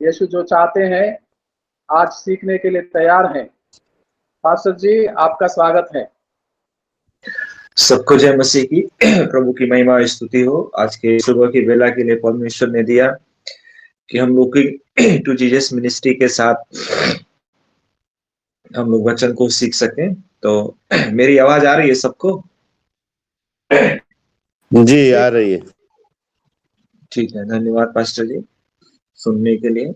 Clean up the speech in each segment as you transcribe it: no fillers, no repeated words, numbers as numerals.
यीशु जो चाहते हैं आज सीखने के लिए तैयार हैं। पास्टर जी, आपका स्वागत है। सबको जय मसीह की। प्रभु की महिमा स्तुति हो। आज के सुबह की बेला के लिए परमेश्वर ने दिया कि हम लोग टू जीसस मिनिस्ट्री के साथ हम लोग वचन को सीख सकें। तो मेरी आवाज आ रही है सबको? जी आ रही है। ठीक है, धन्यवाद पास्टर जी सुनने के लिए।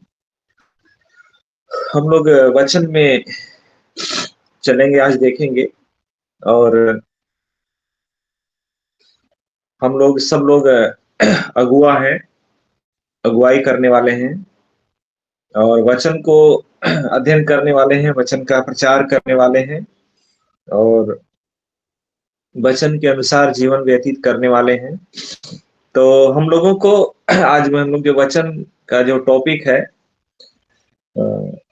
हम लोग वचन में चलेंगे, आज देखेंगे। और हम लोग सब लोग अगुआ हैं, अगुवाई करने वाले हैं और वचन को अध्ययन करने वाले हैं, वचन का प्रचार करने वाले हैं और वचन के अनुसार जीवन व्यतीत करने वाले हैं। तो हम लोगों को आज में हम लोग जो वचन का जो टॉपिक है,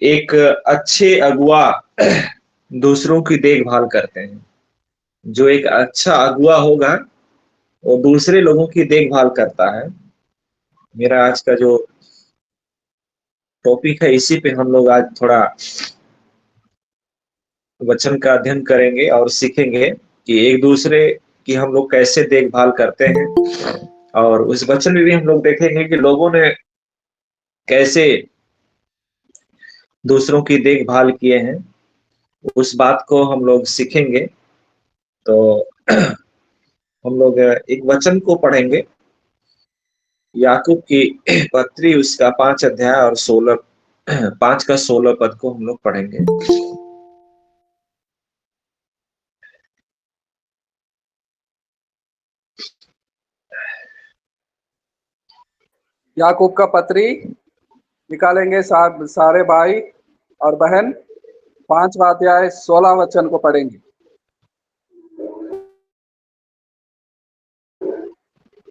एक अच्छे अगुआ दूसरों की देखभाल करते हैं। जो एक अच्छा अगुआ होगा वो दूसरे लोगों की देखभाल करता है। मेरा आज का जो टॉपिक है इसी पे हम लोग आज थोड़ा वचन का अध्ययन करेंगे और सीखेंगे कि एक दूसरे की हम लोग कैसे देखभाल करते हैं। और उस वचन में भी हम लोग देखेंगे कि लोगों ने कैसे दूसरों की देखभाल किए हैं, उस बात को हम लोग सीखेंगे। तो हम लोग एक वचन को पढ़ेंगे, याकूब की पत्री उसका 5 अध्याय और 5 का 16 पद को हम लोग पढ़ेंगे। याकूब का पत्री निकालेंगे सारे भाई और बहन। 5वां अध्याय 16 वचन को पढ़ेंगे।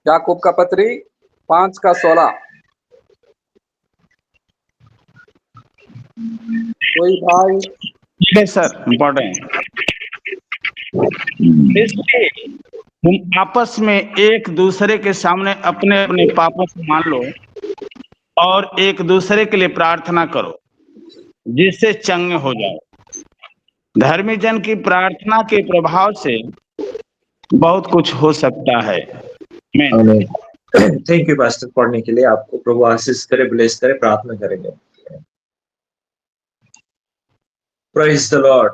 याकूब का पत्री 5 का 16। कोई भाई? सर पढ़ रहे हैं। इसलिए तुम आपस में एक दूसरे के सामने अपने अपने पापों को मान लो और एक दूसरे के लिए प्रार्थना करो जिससे चंगे हो जाओ। धर्मी जन की प्रार्थना के प्रभाव से बहुत कुछ हो सकता है। थैंक यू पास्टर पढ़ने के लिए। आपको प्रभु आशीष करे, ब्लेस करे। प्रार्थना करेंगे। Praise the Lord,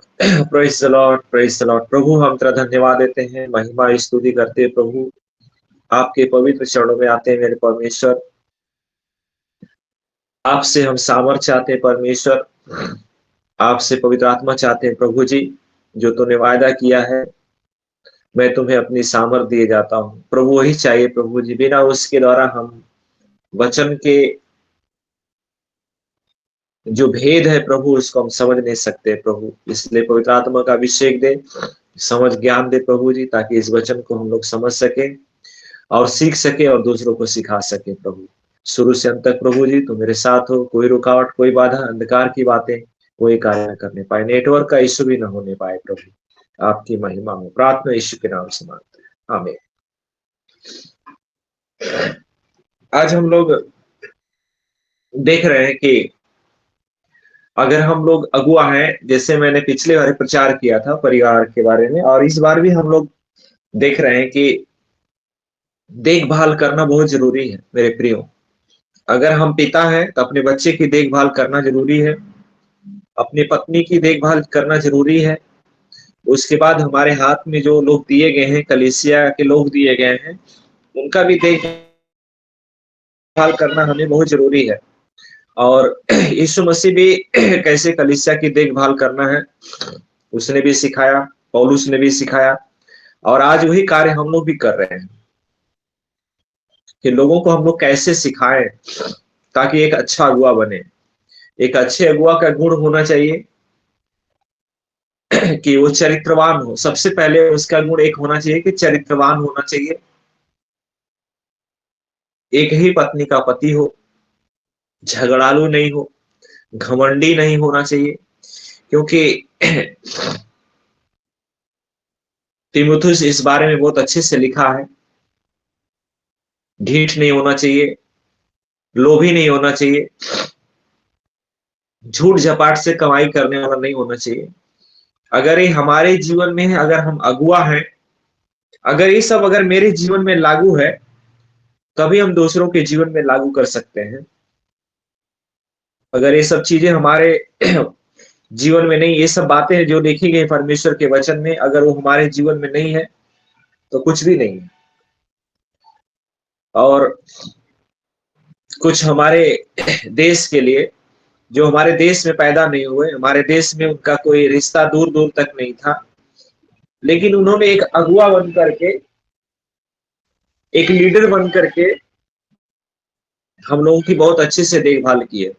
praise the Lord, praise the Lord. प्रभु हम तेरा धन्यवाद देते हैं, महिमा स्तुति करते हैं। प्रभु आपके पवित्र चरणों में आते हैं मेरे परमेश्वर। आपसे हम सामर्थ्य चाहते हैं परमेश्वर, आपसे पवित्र आत्मा चाहते हैं प्रभु जी। जो तूने वायदा किया है मैं तुम्हें अपनी सामर्थ दिए जाता हूँ प्रभु, वही चाहिए प्रभु जी। बिना उसके द्वारा हम वचन के जो भेद है प्रभु उसको हम समझ नहीं सकते प्रभु। इसलिए पवित्र आत्मा का अभिषेक दे, समझ ज्ञान दे प्रभु जी, ताकि इस वचन को हम लोग समझ सके और सीख सके और दूसरों को सिखा सके प्रभु। शुरू से अंत तक प्रभु जी तुम मेरे साथ हो। कोई रुकावट, कोई बाधा, अंधकार की बातें कोई कार्य न करने पाए, नेटवर्क का इश्यू भी न होने पाए प्रभु। आपकी महिमा हो। प्रार्थना यीशु के नाम से मांगते हैं, आमीन। आज हम लोग देख रहे हैं कि अगर हम लोग अगुआ हैं, जैसे मैंने पिछले बार प्रचार किया था परिवार के बारे में, और इस बार भी हम लोग देख रहे हैं कि देखभाल करना बहुत जरूरी है मेरे प्रियो। अगर हम पिता हैं तो अपने बच्चे की देखभाल करना जरूरी है, अपनी पत्नी की देखभाल करना जरूरी है। उसके बाद हमारे हाथ में जो लोग दिए गए हैं, कलीसिया के लोग दिए गए हैं, उनका भी देखभाल करना हमें बहुत जरूरी है। और यीशु मसीह भी कैसे कलीसिया की देखभाल करना है उसने भी सिखाया, पौलुस ने भी सिखाया, और आज वही कार्य हम लोग भी कर रहे हैं कि लोगों को हम लोग कैसे सिखाएं ताकि एक अच्छा अगुआ बने। एक अच्छे अगुआ का गुण होना चाहिए कि वो चरित्रवान हो। सबसे पहले उसका गुण एक होना चाहिए कि चरित्रवान होना चाहिए। एक ही पत्नी का पति हो, झगड़ालू नहीं हो, घमंडी नहीं होना चाहिए, क्योंकि तीमुथियुस इस बारे में बहुत अच्छे से लिखा है। ढीठ नहीं होना चाहिए, लोभी नहीं होना चाहिए, झूठ झपाट से कमाई करने वाला नहीं होना चाहिए। अगर ये हमारे जीवन में है, अगर हम अगुआ हैं, अगर ये सब अगर मेरे जीवन में लागू है, तभी हम दूसरों के जीवन में लागू कर सकते हैं। अगर ये सब चीजें हमारे जीवन में नहीं, ये सब बातें जो लिखी गई परमेश्वर के वचन में, अगर वो हमारे जीवन में नहीं है तो कुछ भी नहीं है। और कुछ हमारे देश के लिए, जो हमारे देश में पैदा नहीं हुए, हमारे देश में उनका कोई रिश्ता दूर दूर तक नहीं था, लेकिन उन्होंने एक अगुआ बन करके, एक लीडर बन करके हम लोगों की बहुत अच्छे से देखभाल की है।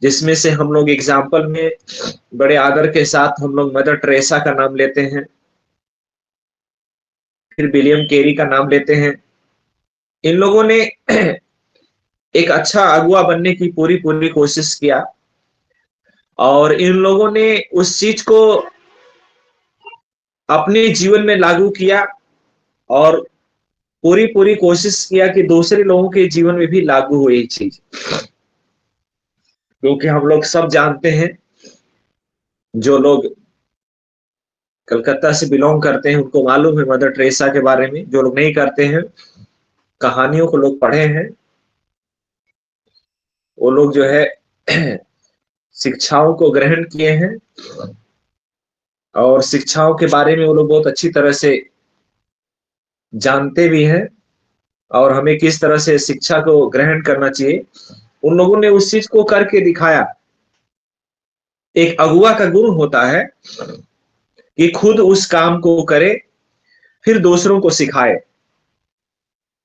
जिसमें से हम लोग एग्जाम्पल में बड़े आदर के साथ हम लोग मदर टेरेसा का नाम लेते हैं, फिर विलियम केरी का नाम लेते हैं। इन लोगों ने एक अच्छा अगुआ बनने की पूरी पूरी कोशिश किया, और इन लोगों ने उस चीज को अपने जीवन में लागू किया, और पूरी पूरी कोशिश किया कि दूसरे लोगों के जीवन में भी लागू हो ये चीज। क्योंकि हम लोग सब जानते हैं, जो लोग कलकत्ता से बिलोंग करते हैं उनको मालूम है मदर टेरेसा के बारे में। जो लोग नहीं करते हैं, कहानियों को लोग पढ़े हैं, वो लोग जो है शिक्षाओं को ग्रहण किए हैं, और शिक्षाओं के बारे में वो लोग बहुत अच्छी तरह से जानते भी हैं, और हमें किस तरह से शिक्षा को ग्रहण करना चाहिए उन लोगों ने उस चीज को करके दिखाया। एक अगुआ का गुण होता है कि खुद उस काम को करे, फिर दूसरों को सिखाए।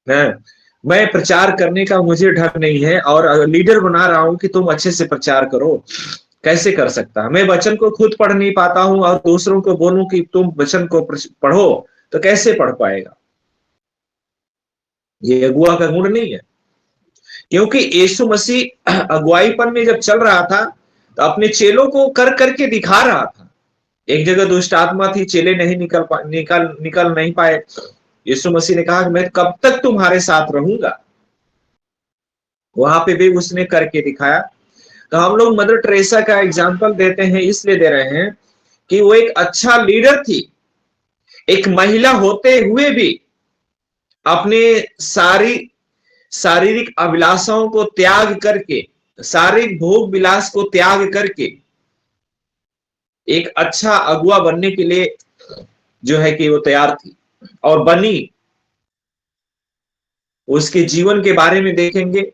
मैं प्रचार करने का मुझे डर नहीं है, और लीडर बना रहा हूं कि तुम अच्छे से प्रचार करो। कैसे कर सकता है? मैं वचन को खुद पढ़ नहीं पाता हूं और दूसरों को बोलूं कि तुम वचन को पढ़ो, तो कैसे पढ़ पाएगा? ये अगुआ का गुण नहीं है। क्योंकि यीशु मसीह अगुवाईपन में जब चल रहा था तो अपने चेलों को कर करके दिखा रहा था। एक जगह दुष्ट आत्मा थी, चेले नहीं निकल नहीं पाए। यीशु मसीह ने कहा कि मैं कब तक तुम्हारे साथ रहूंगा। वहां पे भी उसने करके दिखाया। तो हम लोग मदर टेरेसा का एग्जाम्पल देते हैं, इसलिए दे रहे हैं कि वो एक अच्छा लीडर थी। एक महिला होते हुए भी अपने शारीरिक अभिलाषाओं को त्याग करके, शारीरिक भोग विलास को त्याग करके एक अच्छा अगुआ बनने के लिए जो है कि वो तैयार थी और बनी। उसके जीवन के बारे में देखेंगे,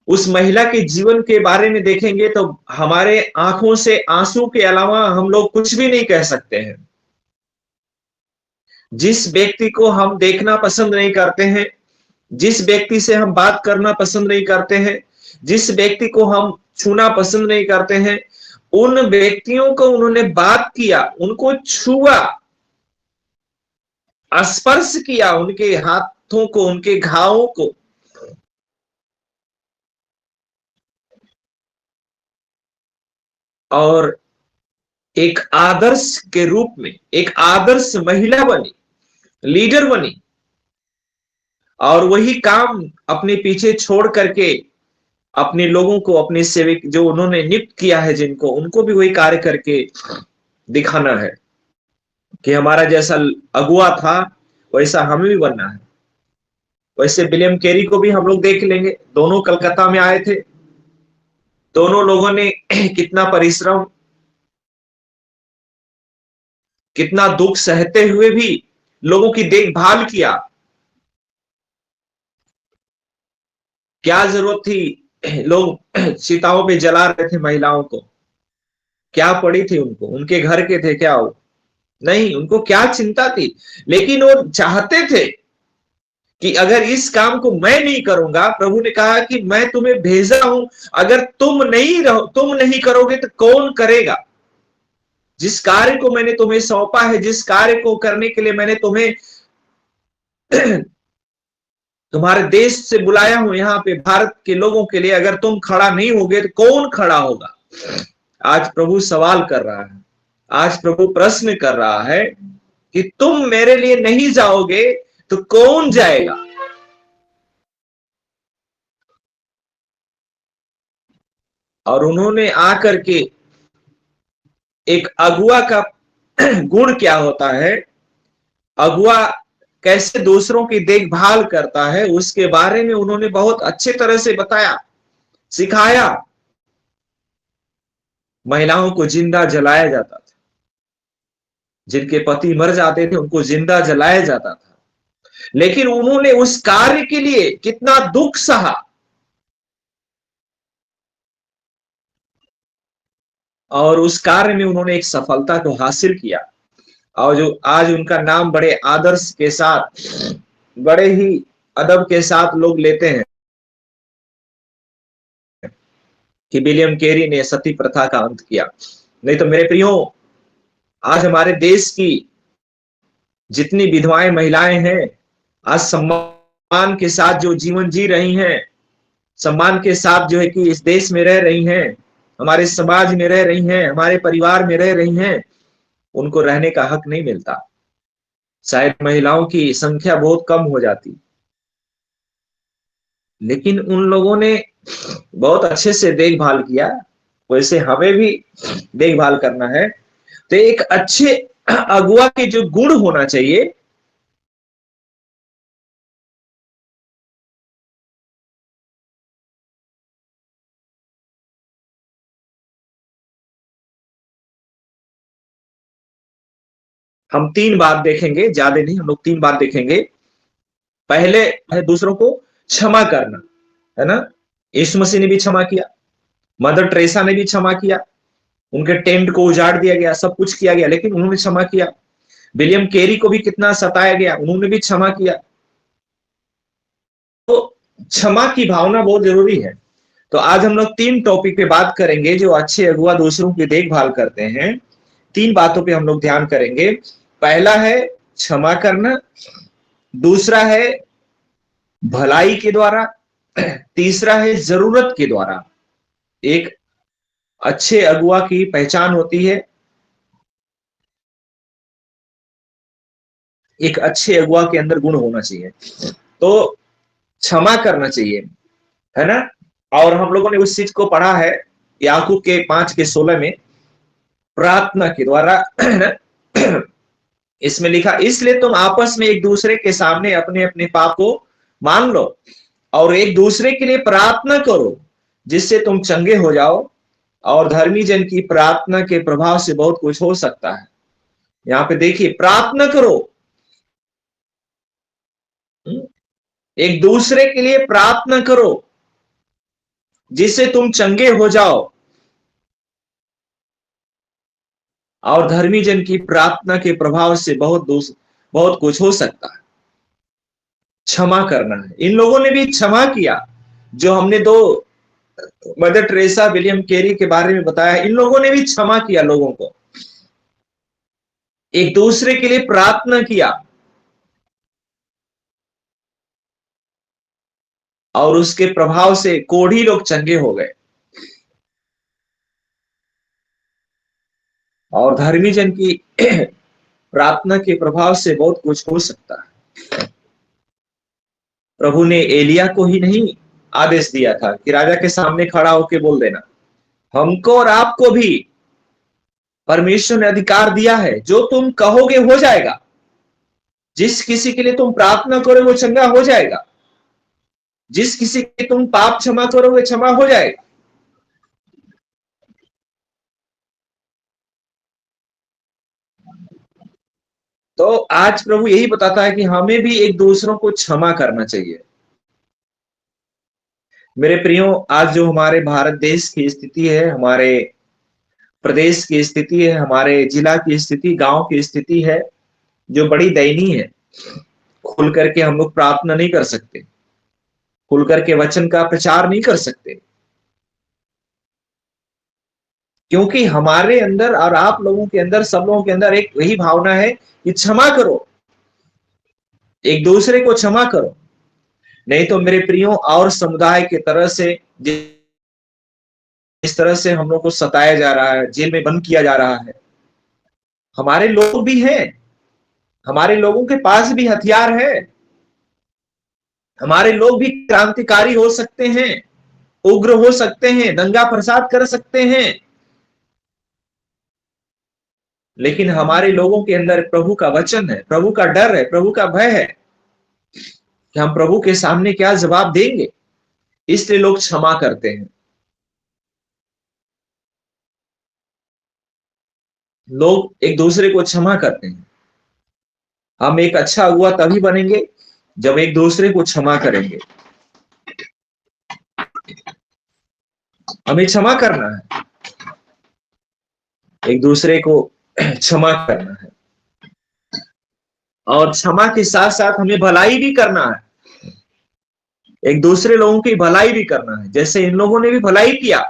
उस महिला के जीवन के बारे में देखेंगे, तो हमारे आंखों से आंसू के अलावा हम लोग कुछ भी नहीं कह सकते हैं। जिस व्यक्ति को हम देखना पसंद नहीं करते हैं, जिस व्यक्ति से हम बात करना पसंद नहीं करते हैं, जिस व्यक्ति को हम छूना पसंद नहीं करते हैं, उन व्यक्तियों को उन्होंने बात किया, उनको छुआ, स्पर्श किया, उनके हाथों को, उनके घावों को। और एक आदर्श के रूप में एक आदर्श महिला बनी, लीडर बनी, और वही काम अपने पीछे छोड़ करके अपने लोगों को, अपने सेवक जो उन्होंने नियुक्त किया है जिनको, उनको भी वही कार्य करके दिखाना है कि हमारा जैसा अगुआ था वैसा हमें भी बनना है। वैसे विलियम कैरी को भी हम लोग देख लेंगे, दोनों कलकत्ता में आए थे। दोनों लोगों ने कितना परिश्रम, कितना दुख सहते हुए भी लोगों की देखभाल किया। क्या जरूरत थी? लोग चिताओं पे जला रहे थे महिलाओं को, क्या पड़ी थी उनको? उनके घर के थे क्या वो? नहीं, उनको क्या चिंता थी? लेकिन वो चाहते थे कि अगर इस काम को मैं नहीं करूंगा, प्रभु ने कहा कि मैं तुम्हें भेजा हूं, अगर तुम नहीं करोगे तो कौन करेगा? जिस कार्य को मैंने तुम्हें सौंपा है, जिस कार्य को करने के लिए मैंने तुम्हें तुम्हारे देश से बुलाया हूं, यहाँ पे भारत के लोगों के लिए, अगर तुम खड़ा नहीं होगे तो कौन खड़ा होगा? आज प्रभु सवाल कर रहा है, आज प्रभु प्रश्न कर रहा है कि तुम मेरे लिए नहीं जाओगे तो कौन जाएगा? और उन्होंने आकर के एक अगुआ का गुण क्या होता है, अगुआ कैसे दूसरों की देखभाल करता है, उसके बारे में उन्होंने बहुत अच्छे तरह से बताया, सिखाया। महिलाओं को जिंदा जलाया जाता था, जिनके पति मर जाते थे उनको जिंदा जलाया जाता था, लेकिन उन्होंने उस कार्य के लिए कितना दुख सहा, और उस कार्य में उन्होंने एक सफलता को हासिल किया, और जो आज उनका नाम बड़े आदर्श के साथ, बड़े ही अदब के साथ लोग लेते हैं कि विलियम कैरी ने सती प्रथा का अंत किया। नहीं तो मेरे प्रियो, आज हमारे देश की जितनी विधवाएं महिलाएं हैं, आज सम्मान के साथ जो जीवन जी रही हैं, सम्मान के साथ जो है कि इस देश में रह रही हैं, हमारे समाज में रह रही हैं, हमारे परिवार में रह रही हैं, उनको रहने का हक नहीं मिलता। शायद महिलाओं की संख्या बहुत कम हो जाती, लेकिन उन लोगों ने बहुत अच्छे से देखभाल किया। वैसे हमें भी देखभाल करना है। तो एक अच्छे अगुआ के जो गुण होना चाहिए, हम 3 बात देखेंगे, ज्यादा नहीं, हम लोग 3 बात देखेंगे। पहले है दूसरों को क्षमा करना, है ना। यीशु मसीह ने भी क्षमा किया, मदर टेरेसा ने भी क्षमा किया, उनके टेंट को उजाड़ दिया गया, सब कुछ किया गया, लेकिन उन्होंने क्षमा किया। विलियम कैरी को भी कितना सताया गया, उन्होंने भी क्षमा किया। तो क्षमा की भावना बहुत जरूरी है। तो आज हम लोग 3 टॉपिक पे बात करेंगे, जो अच्छे अगुआ दूसरों की देखभाल करते हैं। 3 बातों पे हम लोग ध्यान करेंगे। पहला है क्षमा करना, दूसरा है भलाई के द्वारा, तीसरा है जरूरत के द्वारा। एक अच्छे अगुआ की पहचान होती है, एक अच्छे अगुआ के अंदर गुण होना चाहिए, तो क्षमा करना चाहिए, है ना। और हम लोगों ने उस चीज को पढ़ा है याकूब के 5:16 में, प्रार्थना के द्वारा, है ना। इसमें लिखा, इसलिए तुम आपस में एक दूसरे के सामने अपने अपने पाप को मान लो और एक दूसरे के लिए प्रार्थना करो, जिससे तुम चंगे हो जाओ। और धर्मी जन की प्रार्थना के प्रभाव से बहुत कुछ हो सकता है। यहाँ पे देखिए, प्रार्थना करो, एक दूसरे के लिए प्रार्थना करो, जिससे तुम चंगे हो जाओ। और धर्मी जन की प्रार्थना के प्रभाव से बहुत कुछ हो सकता है। क्षमा करना है। इन लोगों ने भी क्षमा किया, जो हमने 2 मदर टेरेसा, विलियम कैरी के बारे में बताया। इन लोगों ने भी क्षमा किया, लोगों को एक दूसरे के लिए प्रार्थना किया, और उसके प्रभाव से कोढ़ी लोग चंगे हो गए। और धर्मी जन की प्रार्थना के प्रभाव से बहुत कुछ हो सकता है। प्रभु ने एलिया को ही नहीं आदेश दिया था कि राजा के सामने खड़ा होकर बोल देना, हमको और आपको भी परमेश्वर ने अधिकार दिया है, जो तुम कहोगे हो जाएगा। जिस किसी के लिए तुम प्रार्थना करोगे वो चंगा हो जाएगा, जिस किसी के तुम पाप क्षमा करोगे क्षमा हो जाएगा। तो आज प्रभु यही बताता है कि हमें भी एक दूसरों को क्षमा करना चाहिए। मेरे प्रियो, आज जो हमारे भारत देश की स्थिति है, हमारे प्रदेश की स्थिति है, हमारे जिला की स्थिति, गांव की स्थिति है, जो बड़ी दयनीय है। खुल करके हम लोग प्रार्थना नहीं कर सकते, खुल करके वचन का प्रचार नहीं कर सकते, क्योंकि हमारे अंदर और आप लोगों के अंदर, सब लोगों के अंदर एक वही भावना है कि क्षमा करो, एक दूसरे को क्षमा करो। नहीं तो मेरे प्रियो, और समुदाय के तरह से जिस तरह से हम लोग को सताया जा रहा है, जेल में बंद किया जा रहा है, हमारे लोग भी हैं, हमारे लोगों के पास भी हथियार है, हमारे लोग भी क्रांतिकारी हो सकते हैं, उग्र हो सकते हैं, दंगा फसाद कर सकते हैं, लेकिन हमारे लोगों के अंदर प्रभु का वचन है, प्रभु का डर है, प्रभु का भय है कि हम प्रभु के सामने क्या जवाब देंगे, इसलिए लोग क्षमा करते हैं। लोग एक दूसरे को क्षमा करते हैं। हम एक अच्छा अगुआ तभी बनेंगे जब एक दूसरे को क्षमा करेंगे। हमें क्षमा करना है, एक दूसरे को क्षमा करना है, और क्षमा के साथ साथ हमें भलाई भी करना है, एक दूसरे लोगों की भलाई भी करना है। जैसे इन लोगों ने भी भलाई किया,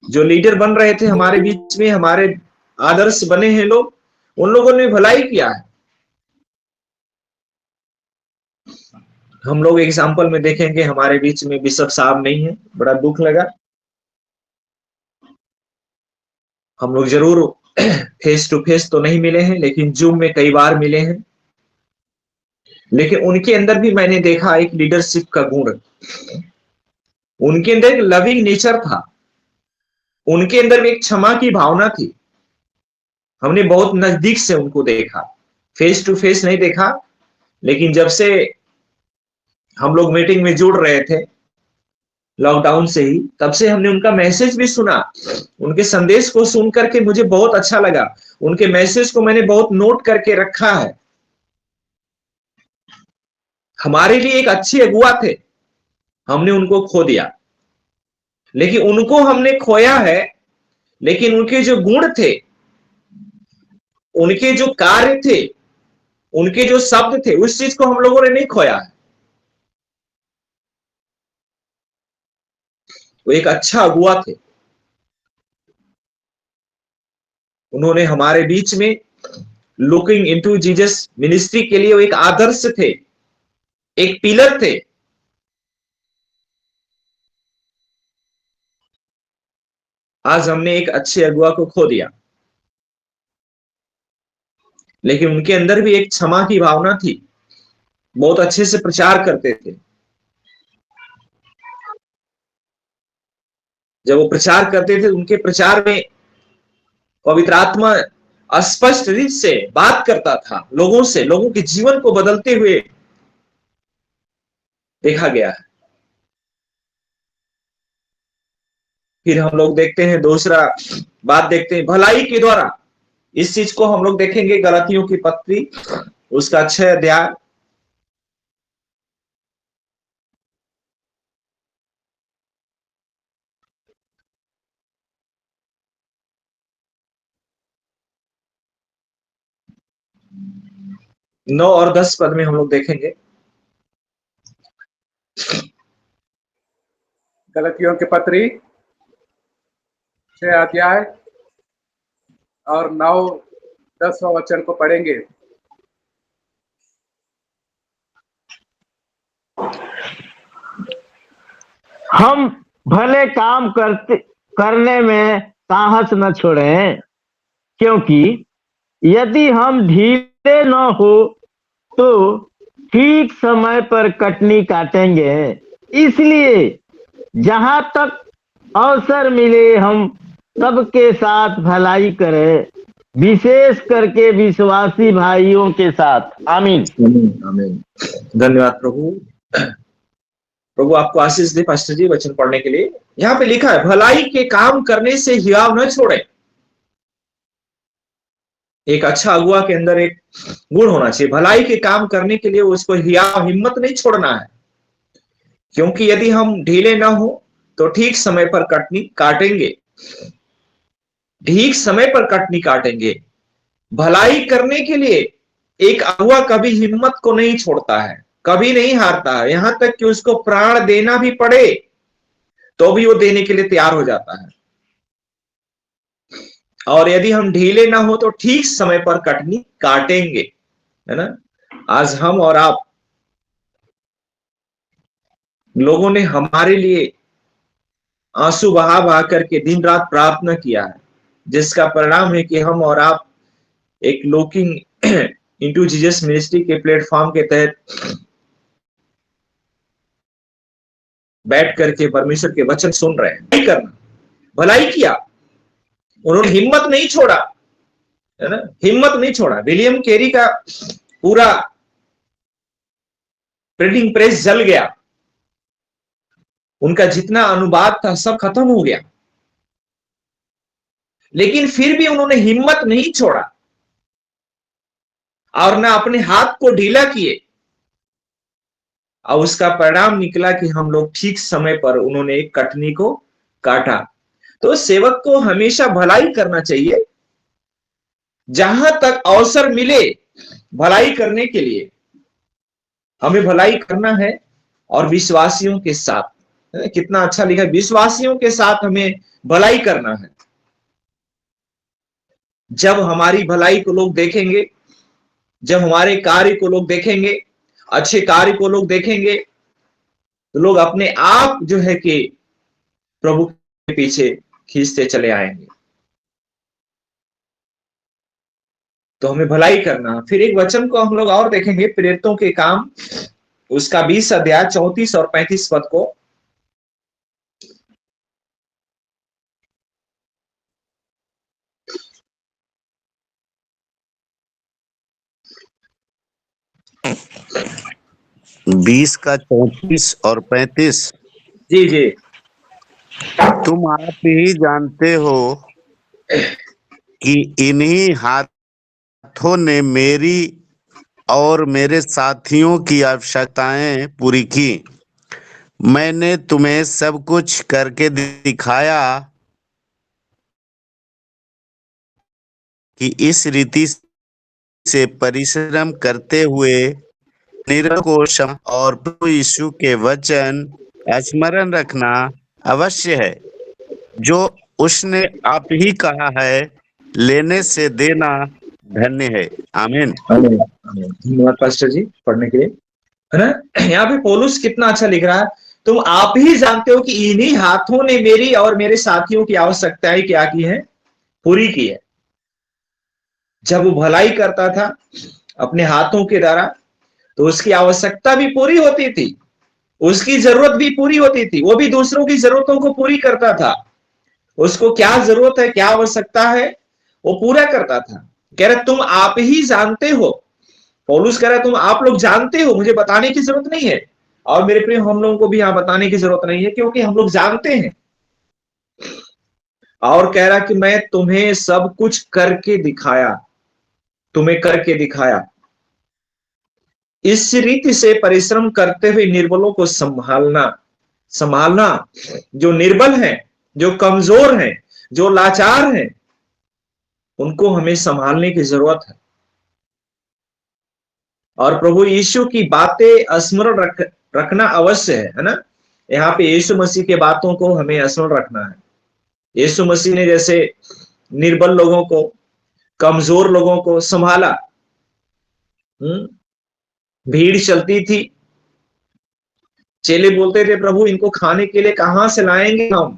जो लीडर बन रहे थे हमारे बीच में, हमारे आदर्श बने हैं लोग, उन लोगों ने भलाई किया है। हम लोग एग्जाम्पल में देखेंगे, हमारे बीच में बिशप साहब नहीं है, बड़ा दुख लगा। हम लोग जरूर फेस टू फेस तो नहीं मिले हैं, लेकिन जूम में कई बार मिले हैं। लेकिन उनके अंदर भी मैंने देखा एक लीडरशिप का गुण, उनके अंदर एक लविंग नेचर था, उनके अंदर भी एक क्षमा की भावना थी। हमने बहुत नजदीक से उनको देखा, फेस टू फेस नहीं देखा, लेकिन जब से हम लोग मीटिंग में जुड़ रहे थे लॉकडाउन से ही, तब से हमने उनका मैसेज भी सुना। उनके संदेश को सुन करके मुझे बहुत अच्छा लगा, उनके मैसेज को मैंने बहुत नोट करके रखा है। हमारे लिए एक अच्छे अगुआ थे, हमने उनको खो दिया, लेकिन उनको हमने खोया है, लेकिन उनके जो गुण थे, उनके जो कार्य थे, उनके जो शब्द थे, उस चीज को हम लोगों ने नहीं खोया है। वो एक अच्छा अगुआ थे, उन्होंने हमारे बीच में लुकिंग इनटू जीसस मिनिस्ट्री के लिए वो एक आदर्श थे, एक पिलर थे। आज हमने एक अच्छे अगुआ को खो दिया, लेकिन उनके अंदर भी एक क्षमा की भावना थी, बहुत अच्छे से प्रचार करते थे। जब वो प्रचार करते थे, उनके प्रचार में पवित्र आत्मा स्पष्ट रूप से बात करता था लोगों से, लोगों के जीवन को बदलते हुए देखा गया है। फिर हम लोग देखते हैं, दूसरा बात देखते हैं, भलाई के द्वारा। इस चीज को हम लोग देखेंगे गलातियों की पत्री, उसका 6 अध्याय, नौ और 10 पद में हम लोग देखेंगे। गलतियों की पत्री 6 अध्याय और 9-10 वचन को पढ़ेंगे। हम भले काम करने में साहस न छोड़ें, क्योंकि यदि हम ढीले न हो तो ठीक समय पर कटनी काटेंगे। इसलिए जहां तक अवसर मिले हम सबके साथ भलाई करें, विशेष करके विश्वासी भाइयों के साथ। आमीन। आमीन। धन्यवाद प्रभु। प्रभु आपको आशीष दे पास्टर जी वचन पढ़ने के लिए। यहाँ पे लिखा है, भलाई के काम करने से हियाव न छोड़े। एक अच्छा अगुआ के अंदर एक गुण होना चाहिए, भलाई के काम करने के लिए उसको हियाव, हिम्मत नहीं छोड़ना है, क्योंकि यदि हम ढीले ना हो तो ठीक समय पर कटनी काटेंगे, ठीक समय पर कटनी काटेंगे। भलाई करने के लिए एक अगुआ कभी हिम्मत को नहीं छोड़ता है, कभी नहीं हारता है, यहां तक कि उसको प्राण देना भी पड़े तो भी वो देने के लिए तैयार हो जाता है। और यदि हम ढीले ना हो तो ठीक समय पर कटनी काटेंगे, है ना। आज हम और आप लोगों ने हमारे लिए आंसू बहा बहा करके दिन रात प्रार्थना किया है, जिसका परिणाम है कि हम और आप एक लुकिंग इनटू जीसस मिनिस्ट्री के प्लेटफॉर्म के तहत बैठ करके परमेश्वर के वचन सुन रहे हैं, भलाई करना, भलाई किया, उन्होंने हिम्मत नहीं छोड़ा, है ना, हिम्मत नहीं छोड़ा। विलियम कैरी का पूरा प्रिंटिंग प्रेस जल गया, उनका जितना अनुवाद था सब खत्म हो गया, लेकिन फिर भी उन्होंने हिम्मत नहीं छोड़ा और ना अपने हाथ को ढीला किए, और उसका परिणाम निकला कि हम लोग ठीक समय पर उन्होंने एक कटनी को काटा। तो सेवक को हमेशा भलाई करना चाहिए, जहां तक अवसर मिले भलाई करने के लिए हमें भलाई करना है, और विश्वासियों के साथ, कितना अच्छा लिखा, विश्वासियों के साथ हमें भलाई करना है। जब हमारी भलाई को लोग देखेंगे, जब हमारे कार्य को लोग देखेंगे, अच्छे कार्य को लोग देखेंगे, तो लोग अपने आप जो है कि प्रभु के पीछे खींचते चले आएंगे। तो हमें भलाई करना। फिर एक वचन को हम लोग और देखेंगे, प्रेरितों के काम उसका 20 अध्याय 34 और 35 पद को। बीस का 34 और 35। जी जी। तुम आप ही जानते हो कि इन्हीं हाथों ने मेरी और मेरे साथियों की आवश्यकताएं पूरी की। मैंने तुम्हें सब कुछ करके दिखाया कि इस रीति से परिश्रम करते हुए निरंकुश और प्रभु यीशु के वचन स्मरण रखना अवश्य है, जो उसने आप ही कहा है, लेने से देना धन्य है। आमीन। धन्यवाद पास्टर जी पढ़ने के लिए, है ना। यहाँ पे पौलुस कितना अच्छा लिख रहा है, तुम आप ही जानते हो कि इन्हीं हाथों ने मेरी और मेरे साथियों की आवश्यकताएं क्या की है, पूरी की है। जब वो भलाई करता था अपने हाथों के द्वारा, तो उसकी आवश्यकता भी पूरी होती थी, उसकी जरूरत भी पूरी होती थी, वो भी दूसरों की जरूरतों को पूरी करता था। उसको क्या जरूरत है, क्या आवश्यकता है, वो पूरा करता था। कह रहे तुम आप ही जानते हो, पौलुस कह रहा है तुम आप लोग जानते हो, मुझे बताने की जरूरत नहीं है। और मेरे प्रिय, हम लोगों को भी यहां बताने की जरूरत नहीं है, क्योंकि हम लोग जानते हैं। और कह रहा कि मैं तुम्हें सब कुछ करके दिखाया, तुम्हें करके दिखाया। इस रीति से परिश्रम करते हुए निर्बलों को संभालना, जो निर्बल हैं, जो कमजोर हैं, जो लाचार हैं, उनको हमें संभालने की जरूरत है। और प्रभु यीशु की बातें स्मरण रखना अवश्य है ना। यहाँ पे यीशु मसीह के बातों को हमें स्मरण रखना है। यीशु मसीह ने जैसे निर्बल लोगों को, कमजोर लोगों को संभाला। भीड़ चलती थी, चेले बोलते थे प्रभु इनको खाने के लिए कहां से लाएंगे हम,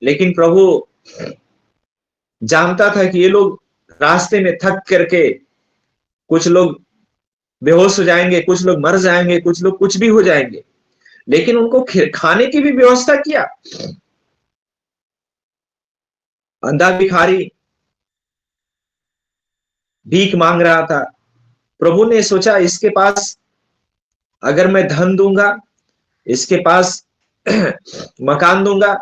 लेकिन प्रभु जानता था कि ये लोग रास्ते में थक करके, कुछ लोग बेहोश हो जाएंगे, कुछ लोग मर जाएंगे, कुछ लोग कुछ भी हो जाएंगे, लेकिन उनको खाने की भी व्यवस्था किया। अंधा भिखारी भीख मांग रहा था, प्रभु ने सोचा इसके पास अगर मैं धन दूंगा, इसके पास मकान दूंगा,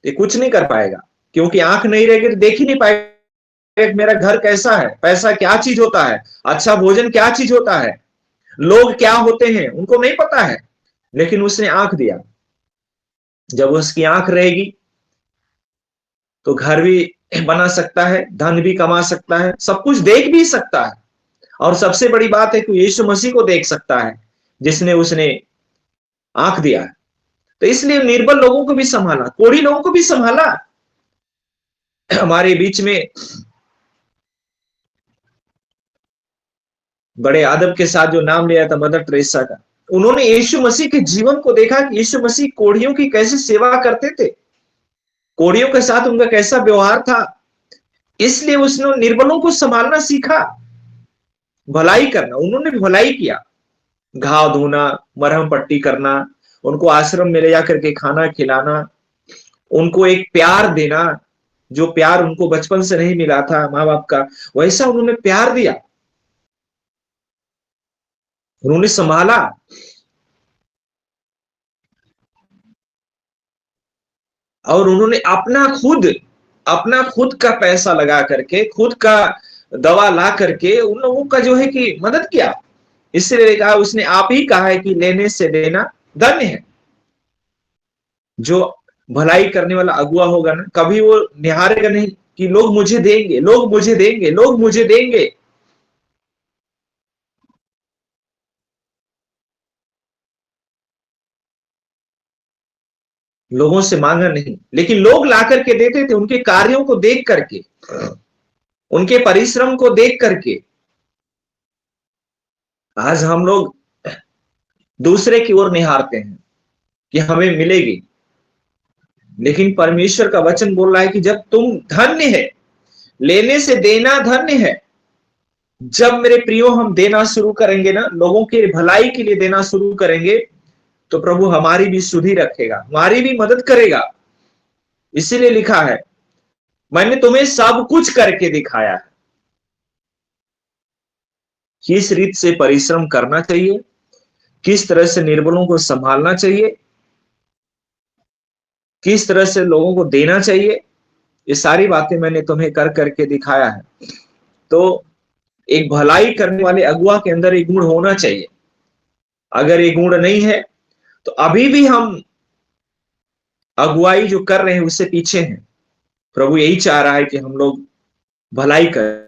ये कुछ नहीं कर पाएगा, क्योंकि आंख नहीं रहेगी तो देख ही नहीं पाएगा मेरा घर कैसा है, पैसा क्या चीज होता है, अच्छा भोजन क्या चीज होता है, लोग क्या होते हैं, उनको नहीं पता है। लेकिन उसने आंख दिया। जब उसकी आंख रहेगी तो घर भी बना सकता है, धन भी कमा सकता है, सब कुछ देख भी सकता है। और सबसे बड़ी बात है कि यीशु मसीह को देख सकता है, जिसने उसने आंख दिया है। तो इसलिए निर्बल लोगों को भी संभाला, कोढ़ी लोगों को भी संभाला। हमारे बीच में बड़े आदब के साथ जो नाम लिया था मदर टेरेसा का, उन्होंने यीशु मसीह के जीवन को देखा कि यीशु मसीह कोढ़ियों की कैसे सेवा करते थे, कोढ़ियों के साथ उनका कैसा व्यवहार था। इसलिए उसने निर्बलों को संभालना सीखा, भलाई करना। उन्होंने भी भलाई किया, घाव धोना, मरहम पट्टी करना, उनको आश्रम में ले जाकर के खाना खिलाना, उनको एक प्यार देना, जो प्यार उनको बचपन से नहीं मिला था माँ बाप का, वैसा उन्होंने प्यार दिया, उन्होंने संभाला। और उन्होंने अपना खुद का पैसा लगा करके, खुद का दवा ला करके उन लोगों का जो है कि मदद किया। इसलिए कहा, उसने आप ही कहा है कि लेने से देना धन्य है। जो भलाई करने वाला अगुआ होगा ना, कभी वो निहारेगा नहीं कि लोग मुझे देंगे, लोग मुझे देंगे, लोग मुझे देंगे। लोगों से मांगा नहीं, लेकिन लोग ला करके देते थे, उनके कार्यों को देख करके, उनके परिश्रम को देख करके। आज हम लोग दूसरे की ओर निहारते हैं कि हमें मिलेगी, लेकिन परमेश्वर का वचन बोल रहा है कि जब तुम धन्य है, लेने से देना धन्य है। जब मेरे प्रियो हम देना शुरू करेंगे ना, लोगों के भलाई के लिए देना शुरू करेंगे, तो प्रभु हमारी भी सुधि रखेगा, हमारी भी मदद करेगा। इसीलिए लिखा है, मैंने तुम्हें सब कुछ करके दिखाया है। किस रीत से परिश्रम करना चाहिए, किस तरह से निर्बलों को संभालना चाहिए, किस तरह से लोगों को देना चाहिए, ये सारी बातें मैंने तुम्हें कर करके दिखाया है। तो एक भलाई करने वाले अगुआ के अंदर एक गुण होना चाहिए। अगर ये गुण नहीं है तो अभी भी हम अगुवाई जो कर रहे हैं उससे पीछे हैं। प्रभु यही चाह रहा है कि हम लोग भलाई करें,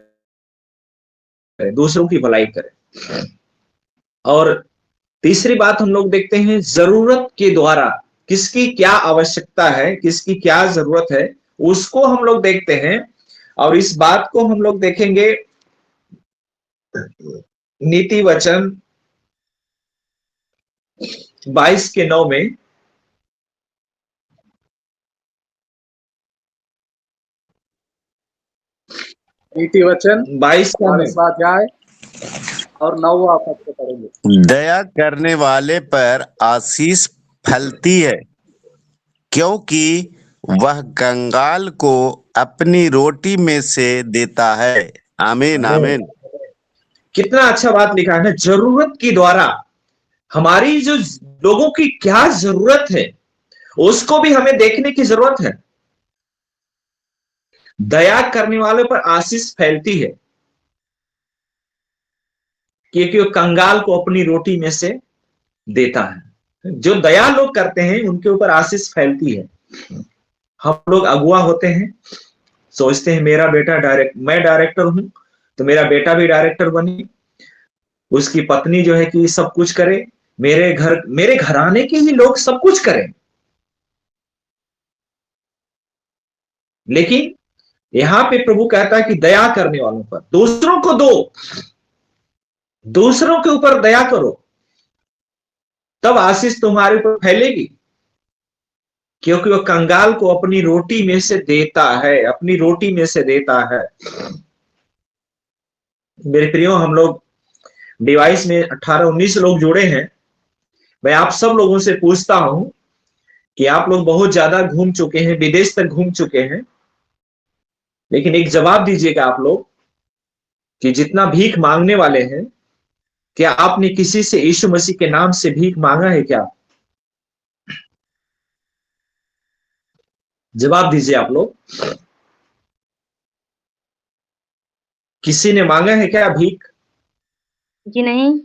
दूसरों की भलाई करें। और तीसरी बात हम लोग देखते हैं, जरूरत के द्वारा किसकी क्या आवश्यकता है, किसकी क्या जरूरत है, उसको हम लोग देखते हैं। और इस बात को हम लोग देखेंगे नीति वचन 22:9 में। नीति वचन 22 का 22वां अध्याय और 9वां पद को पढ़ेंगे। दया करने वाले पर आशीष फलती है, क्योंकि वह कंगाल को अपनी रोटी में से देता है। आमीन आमीन। कितना अच्छा बात लिखा है ना, जरूरत के द्वारा हमारी जो लोगों की क्या जरूरत है उसको भी हमें देखने की जरूरत है। दया करने वाले पर आशीष फैलती है, क्योंकि वो कंगाल को अपनी रोटी में से देता है। जो दया लोग करते हैं उनके ऊपर आशीष फैलती है। हम लोग अगुआ होते हैं, सोचते हैं मेरा बेटा मैं डायरेक्टर हूं तो मेरा बेटा भी डायरेक्टर बने, उसकी पत्नी जो है कि सब कुछ करे, मेरे घराने के ही लोग सब कुछ करें। लेकिन यहां पे प्रभु कहता है कि दया करने वालों पर, दूसरों को दो, दूसरों के ऊपर दया करो, तब आशीष तुम्हारे ऊपर फैलेगी। क्योंकि वह कंगाल को अपनी रोटी में से देता है, अपनी रोटी में से देता है। मेरे प्रियो, हम लोग डिवाइस में 18-19 लोग जुड़े हैं। मैं आप सब लोगों से पूछता हूं कि आप लोग बहुत ज्यादा घूम चुके हैं, विदेश तक घूम चुके हैं, लेकिन एक जवाब दीजिएगा आप लोग कि जितना भीख मांगने वाले हैं, क्या आपने किसी से यीशु मसीह के नाम से भीख मांगा है क्या? जवाब दीजिए आप लोग, किसी ने मांगा है क्या भीख? जी नहीं।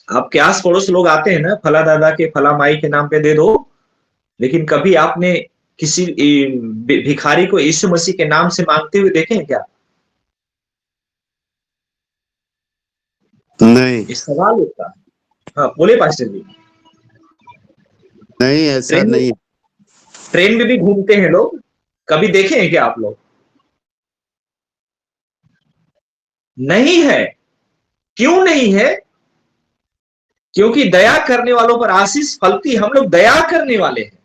आपके आस पड़ोस लोग आते हैं ना, फला दादा के फला माई के नाम पे दे दो, लेकिन कभी आपने किसी भिखारी को यीशु मसीह के नाम से मांगते हुए देखे हैं क्या? नहीं इस सवाल होता है। हाँ बोले पास्टर जी। नहीं, ऐसा नहीं। ट्रेन में भी घूमते हैं लोग, कभी देखे हैं क्या आप लोग? नहीं है। क्यों नहीं है? क्योंकि दया करने वालों पर आशीष फलती। हम लोग दया करने वाले हैं।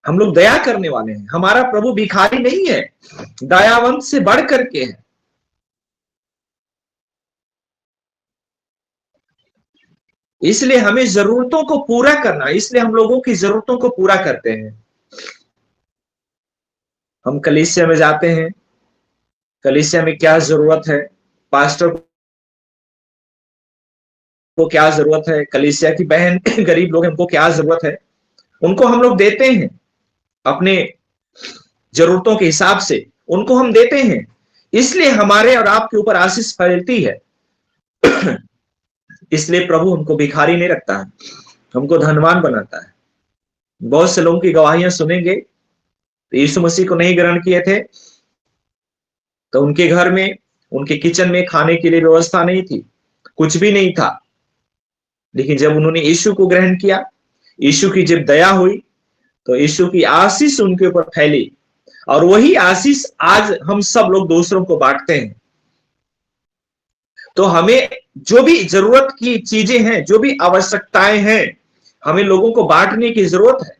हम लोग दया करने वाले हैं। हमारा प्रभु भिखारी नहीं है, दयावंत से बढ़ करके है। इसलिए हमें जरूरतों को पूरा करना, इसलिए हम लोगों की जरूरतों को पूरा करते हैं। हम कलीसिया में जाते हैं, कलीसिया में क्या जरूरत है, पास्टर को क्या जरूरत है, कलीसिया की बहन गरीब लोग हमको क्या जरूरत है, उनको हम लोग देते हैं। अपने जरूरतों के हिसाब से उनको हम देते हैं, इसलिए हमारे और आपके ऊपर आशीष फैलती है। इसलिए प्रभु हमको भिखारी नहीं रखता है, हमको धनवान बनाता है। बहुत से लोगों की गवाहियां सुनेंगे, तो यीशु मसीह को नहीं ग्रहण किए थे तो उनके घर में, उनके किचन में खाने के लिए व्यवस्था नहीं थी, कुछ भी नहीं था। लेकिन जब उन्होंने यीशु को ग्रहण किया, यीशु की जब दया हुई, तो यीशु की आशीष उनके ऊपर फैली, और वही आशीष आज हम सब लोग दूसरों को बांटते हैं। तो हमें जो भी जरूरत की चीजें हैं, जो भी आवश्यकताएं हैं, हमें लोगों को बांटने की जरूरत है,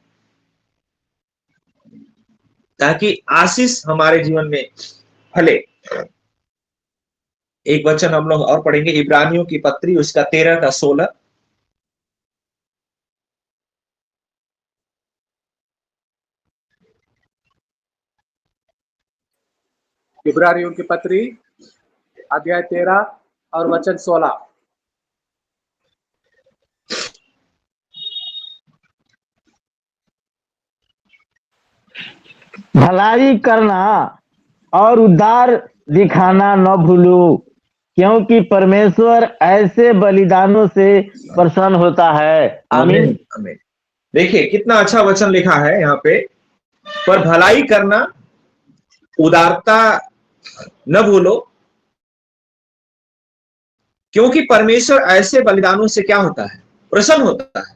ताकि आशीष हमारे जीवन में फले। एक वचन हम लोग और पढ़ेंगे, इब्रानियों की पत्री उसका 13 का 16। इब्रानियों की पत्री अध्याय 13 और वचन 16। भलाई करना और उदार दिखाना न भूलो, क्योंकि परमेश्वर ऐसे बलिदानों से प्रसन्न होता है। आमीन। आमीन आमीन। देखिए कितना अच्छा वचन लिखा है यहाँ पे, पर भलाई करना, उदारता न भूलो, क्योंकि परमेश्वर ऐसे बलिदानों से क्या होता है, प्रसन्न होता है।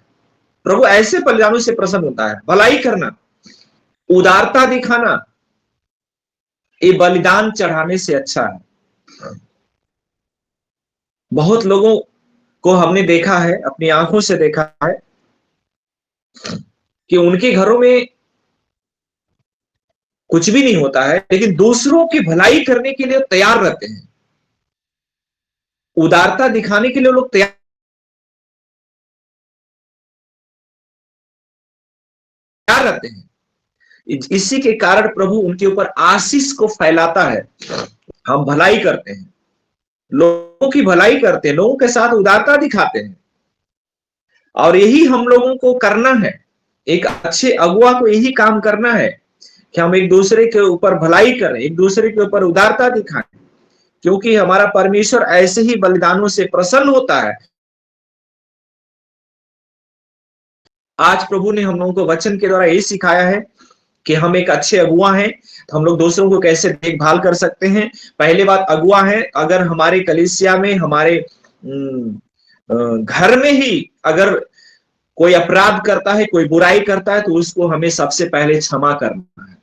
प्रभु ऐसे बलिदानों से प्रसन्न होता है। भलाई करना, उदारता दिखाना, ये बलिदान चढ़ाने से अच्छा है। बहुत लोगों को हमने देखा है, अपनी आंखों से देखा है, कि उनके घरों में कुछ भी नहीं होता है, लेकिन दूसरों की भलाई करने के लिए तैयार रहते हैं, उदारता दिखाने के लिए लोग तैयार रहते हैं। इसी के कारण प्रभु उनके ऊपर आशीष को फैलाता है। हम भलाई करते हैं, लोगों की भलाई करते हैं, लोगों के साथ उदारता दिखाते हैं, और यही हम लोगों को करना है। एक अच्छे अगुआ को यही काम करना है कि हम एक दूसरे के ऊपर भलाई करें, एक दूसरे के ऊपर उदारता दिखाएं, क्योंकि हमारा परमेश्वर ऐसे ही बलिदानों से प्रसन्न होता है। आज प्रभु ने हम लोगों को वचन के द्वारा ये सिखाया है कि हम एक अच्छे अगुआ हैं, तो हम लोग दूसरों को कैसे देखभाल कर सकते हैं। पहली बात, अगुआ है, अगर हमारे कलीसिया में, हमारे घर में ही अगर कोई अपराध करता है, कोई बुराई करता है, तो उसको हमें सबसे पहले क्षमा करना है।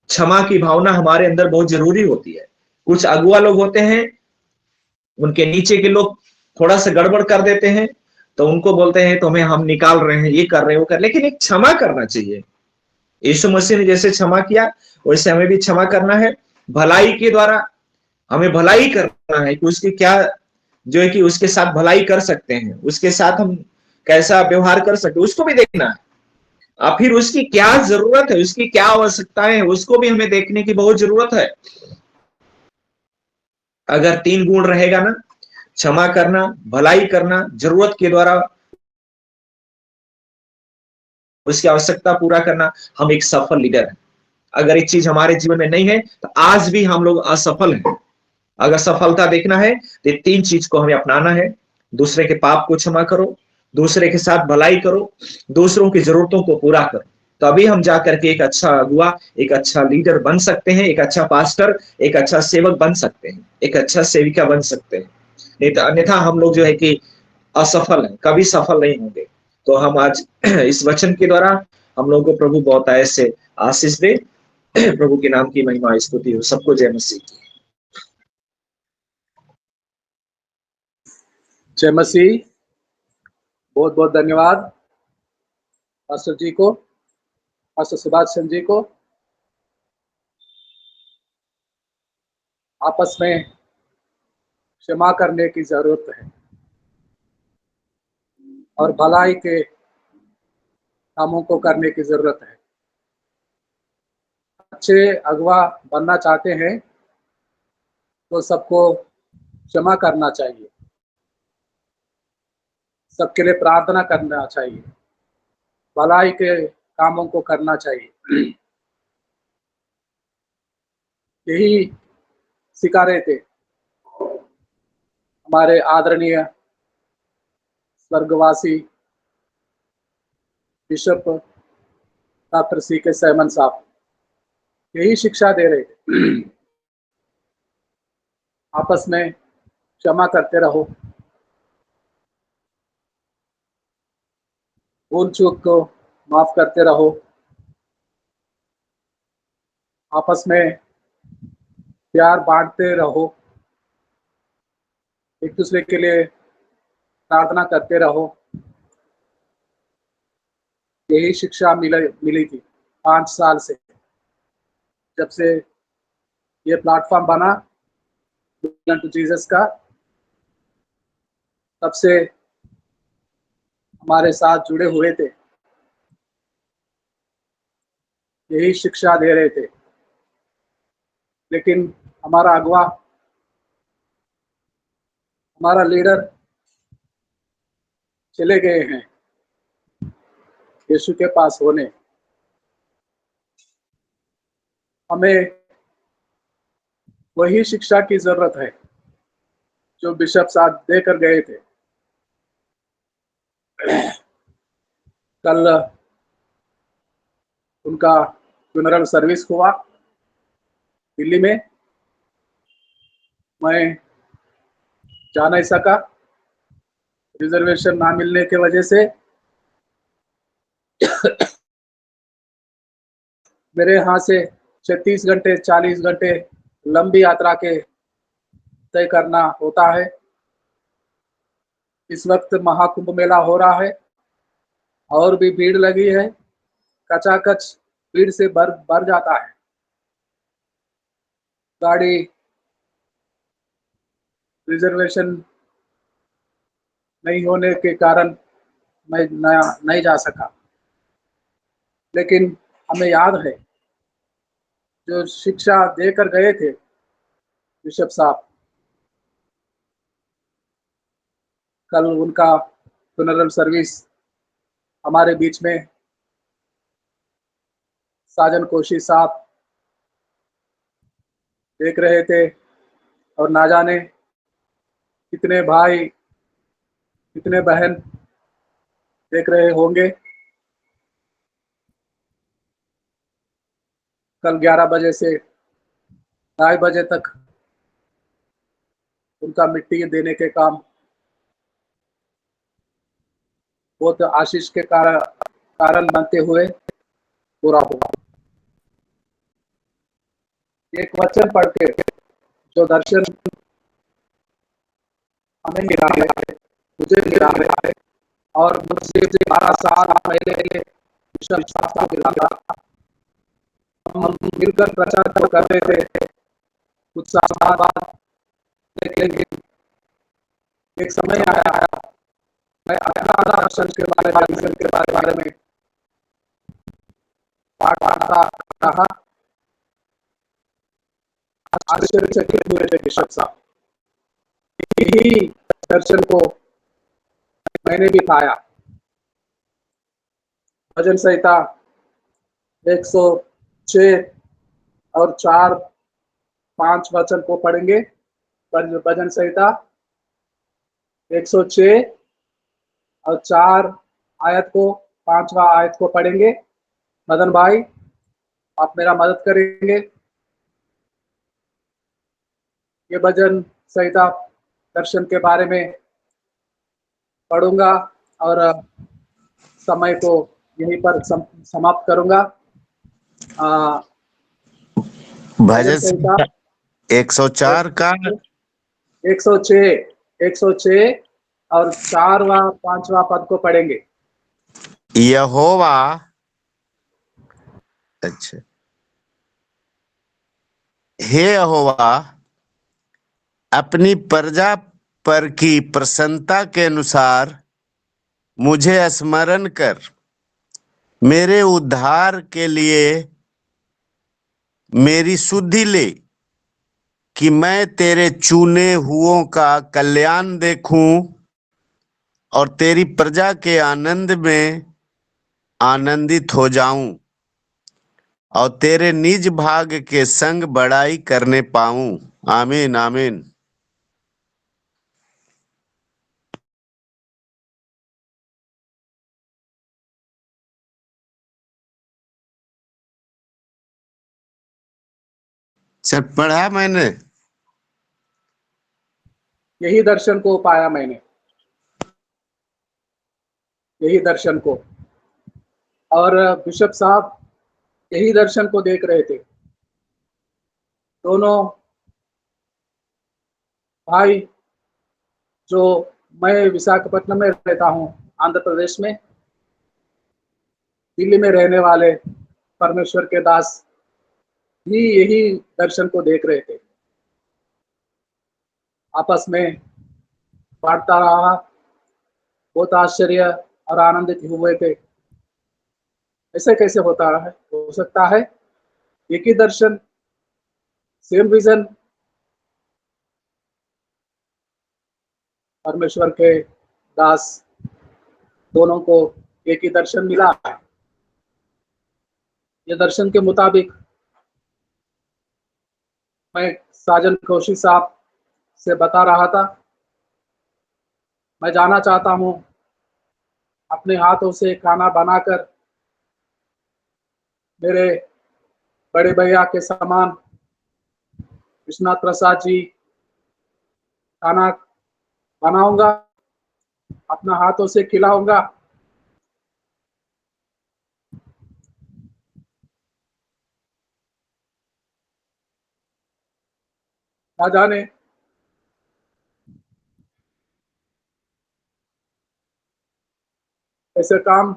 क्षमा की भावना हमारे अंदर बहुत जरूरी होती है। कुछ अगुआ लोग होते हैं, उनके नीचे के लोग थोड़ा सा गड़बड़ कर देते हैं, तो उनको बोलते हैं तुम्हें हम निकाल रहे हैं, ये कर रहे हैं, वो कर, लेकिन एक क्षमा करना चाहिए। यीशु मसीह ने जैसे क्षमा किया, वैसे हमें भी क्षमा करना है। भलाई के द्वारा हमें भलाई करना है कि उसकी क्या, जो है कि उसके साथ भलाई कर सकते हैं, उसके साथ हम कैसा व्यवहार कर सकते हैं, उसको भी देखना है। और फिर उसकी क्या जरूरत है, उसकी क्या आवश्यकताएं है, उसको भी हमें देखने की बहुत जरूरत है। अगर 3 गुण रहेगा ना, क्षमा करना, भलाई करना, जरूरत के द्वारा उसकी आवश्यकता पूरा करना, हम एक सफल लीडर है। अगर एक चीज हमारे जीवन में नहीं है, तो आज भी हम लोग असफल हैं। अगर सफलता देखना है, तो 3 चीज को हमें अपनाना है। दूसरे के पाप को क्षमा करो, दूसरे के साथ भलाई करो, दूसरों की जरूरतों को पूरा करो। तभी हम जाकर के एक अच्छा अगुआ, एक अच्छा लीडर बन सकते हैं, एक अच्छा पास्टर, एक अच्छा सेवक बन सकते हैं, एक अच्छा सेविका बन सकते हैं। नहीं तो अन्यथा हम लोग जो है कि असफल हैं, कभी सफल नहीं होंगे। तो हम आज इस वचन के द्वारा हम लोगों को प्रभु बहुत ऐसे आशीष दे। प्रभु के नाम की महिमा स्तुति हो। सबको जय मसीह की। जय मसीह। बहुत बहुत धन्यवाद पास्टर जी को, पास्टर सुभाष चंद्र जी को। आपस में क्षमा करने की जरूरत है। और भलाई के कामों को करने की जरूरत है। अच्छे अगुवा बनना चाहते हैं तो सबको क्षमा करना चाहिए, सबके लिए प्रार्थना करना चाहिए, भलाई के कामों को करना चाहिए। यही सिखा रहे थे हमारे आदरणीय स्वर्गवासी बिशप डॉक्टर CK सैमन साहब, यही शिक्षा दे रहे थे। आपस में क्षमा करते रहो, भूल चूक को माफ करते रहो, आपस में प्यार बांटते रहो, एक दूसरे के लिए प्रार्थना करते रहो। यही शिक्षा मिली थी 5 साल से, जब से ये प्लेटफॉर्म बना टू जीसस का, तब से हमारे साथ जुड़े हुए थे, यही शिक्षा दे रहे थे। लेकिन हमारा अगुवा, हमारा लीडर चले गए हैं यीशु के पास होने। हमें वही शिक्षा की जरूरत है जो बिशप साहब देकर गए थे। कल उनका फ्यूनरल सर्विस हुआ दिल्ली में, मैं जा नहीं सका रिजर्वेशन ना मिलने की वजह से। मेरे यहाँ से 36 घंटे 40 घंटे लंबी यात्रा के तय करना होता है। इस वक्त महाकुंभ मेला हो रहा है और भी भीड़ लगी है, कचाकच भीड़ से भर जाता है। गाड़ी रिजर्वेशन नहीं होने के कारण मैं नहीं जा सका। लेकिन हमें याद है जो शिक्षा देकर गए थे बिशप साहब, कल उनका फ्यूनरल सर्विस हमारे बीच में साजन कोशी साहब देख रहे थे, और ना जाने कितने भाई कितने बहन देख रहे होंगे। कल 11 बजे से 2:30 बजे तक उनका मिट्टी देने के काम बहुत आशीष के कारण बनते हुए पूरा हुआ। एक वचन पढ़ के जो दर्शन हमें मिला है, मुझे मिला है, और मुझसे 12 साल पहले बिशप साहब को मिला था। हम मिलकर प्रचार तो कर रहे थे कुछ साल बाद, लेकिन एक समय आया, मैं अपना दर्शन के बारे में पाठता कहा। आश्चर्यचकित हुए थे बिशप साहब। यही दर्शन को मैंने भी पाया। भजन संहिता 106 और 4-5 वचन को पढ़ेंगे। भजन संहिता 106 और 4 आयत को 5वां आयत को पढ़ेंगे। मदन भाई, आप मेरा मदद करेंगे। ये भजन संहिता दर्शन के बारे में पढ़ूंगा और समय को यहीं पर समाप्त करूंगा। भजन संहिता 104 का 106 और 4वां-5वां पद को पढ़ेंगे। यहोवा, अच्छा, हे यहोवा, अपनी प्रजा पर की प्रसन्नता के अनुसार मुझे स्मरण कर, मेरे उद्धार के लिए मेरी सुधि ले, कि मैं तेरे चुने हुओं का कल्याण देखूं और तेरी प्रजा के आनंद में आनंदित हो जाऊं और तेरे निज भाग के संग बड़ाई करने पाऊं। आमीन आमीन। सर पढ़ा मैंने। यही दर्शन को पाया मैंने, यही दर्शन को। और बिशप साहब यही दर्शन को देख रहे थे। दोनों भाई, जो मैं विशाखापट्टनम में रहता हूँ, आंध्र प्रदेश में, दिल्ली में रहने वाले परमेश्वर के दास भी यही दर्शन को देख रहे थे। आपस में बांटता रहा, बहुत आश्चर्य और आनंदित हुए थे। ऐसे कैसे होता है, हो सकता है एक ही दर्शन, सेम विजन, परमेश्वर के दास दोनों को एक ही दर्शन मिला है। ये दर्शन के मुताबिक मैं साजन कौशिक साहब से बता रहा था, मैं जाना चाहता हूँ अपने हाथों से खाना बनाकर मेरे बड़े भैया के समान विश्वनाथ प्रसाद जी खाना बनाऊंगा, अपना हाथों से खिलाऊंगा। ना जाने ऐसे काम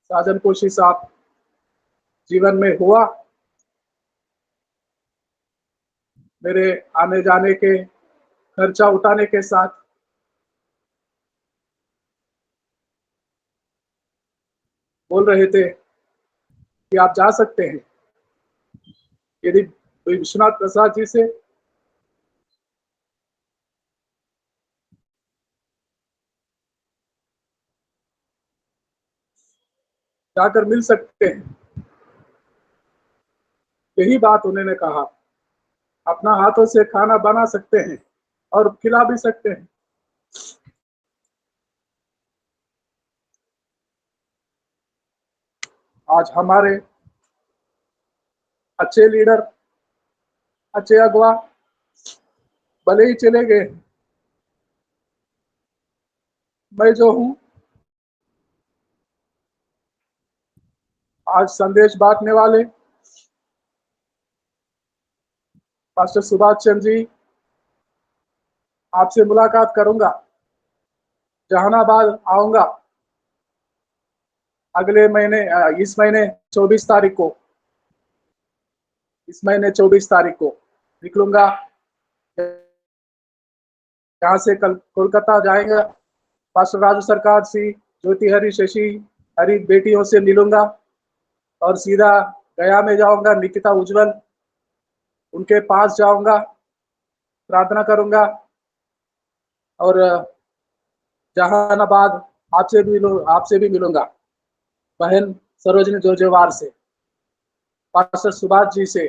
साजन कौशिक साहब जीवन में हुआ। मेरे आने जाने के खर्चा उठाने के साथ बोल रहे थे कि आप जा सकते हैं, यदि विश्वनाथ प्रसाद जी से जाकर मिल सकते हैं। यही बात उन्होंने कहा, अपना हाथों से खाना बना सकते हैं और खिला भी सकते हैं। आज हमारे अच्छे लीडर, अच्छे अगवा भले ही चले गए, मैं जो हूं आज संदेश बांटने वाले पास्टर सुभाष चंद्र जी, आपसे मुलाकात करूंगा, जहानाबाद आऊंगा अगले महीने, इस महीने 24 तारीख को, इस महीने 24 तारीख को निकलूंगा। यहाँ से कल कोलकाता जाएंगे, पास्टर राजू सरकार सी, ज्योति हरी, शशि हरी बेटियों से मिलूंगा और सीधा गया में जाऊंगा, निकिता उज्जवल उनके पास जाऊंगा, प्रार्थना करूंगा और जहानाबाद आपसे भी मिलूंगा, बहन सरोजनी जोजेवार से, पास्टर सुभाष जी से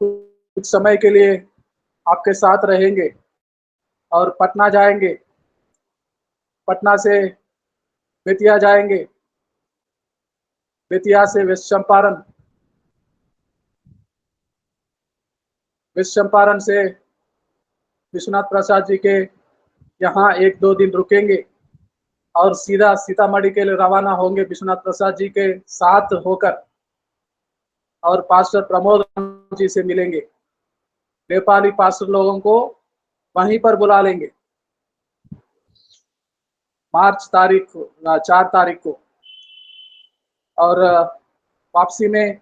कुछ समय के लिए आपके साथ रहेंगे और पटना जाएंगे, पटना से बेतिया जाएंगे, बेतिया से वेस्ट चंपारण से विश्वनाथ प्रसाद जी के यहाँ 1-2 दिन रुकेंगे और सीधा सीतामढ़ी के लिए रवाना होंगे विश्वनाथ प्रसाद जी के साथ होकर, और पास्टर प्रमोद जी से मिलेंगे। नेपाली पास्टर लोगों को वहीं पर बुला लेंगे मार्च 4 तारीख को, और वापसी में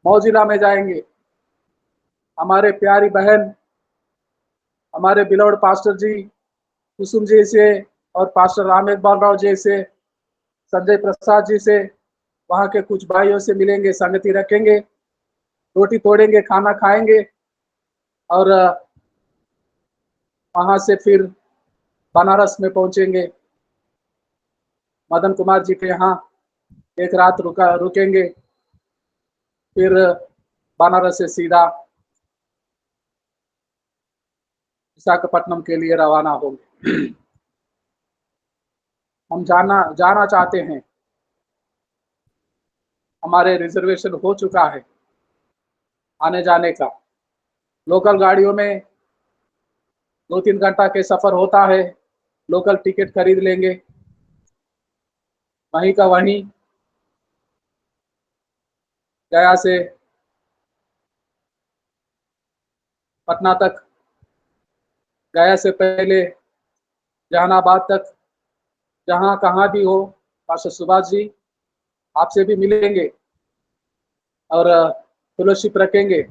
मौजिला में जाएंगे। हमारे प्यारी बहन, हमारे बिलोड पास्टर जी कुसुम जी से और पास्टर राम इकबाल राव जी से, संजय प्रसाद जी से, वहाँ के कुछ भाइयों से मिलेंगे, संगति रखेंगे, रोटी तोड़ेंगे, खाना खाएंगे और वहाँ से फिर बनारस में पहुंचेंगे। मदन कुमार जी के यहाँ एक रात रुकेंगे, फिर बनारस से सीधा विशाखापट्टनम के लिए रवाना होंगे। हम जाना चाहते हैं, हमारे रिजर्वेशन हो चुका है आने जाने का। लोकल गाड़ियों में 2-3 घंटा के सफर होता है, लोकल टिकट खरीद लेंगे, वहीं का वहीं गया से पटना तक, गया से पहले जहानाबाद तक, जहाँ कहाँ भी हो, पास्टर सुभाष जी आपसे भी मिलेंगे और फेलोशिप रखेंगे।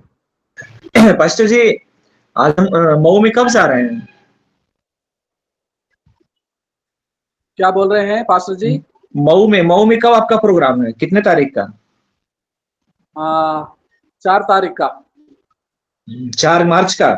पास्टर जी, आज हम मऊ में कब जा रहे हैं? क्या बोल रहे हैं पास्टर जी? मऊ में कब आपका प्रोग्राम है? कितने तारीख का? 4 तारीख का। 4 मार्च का?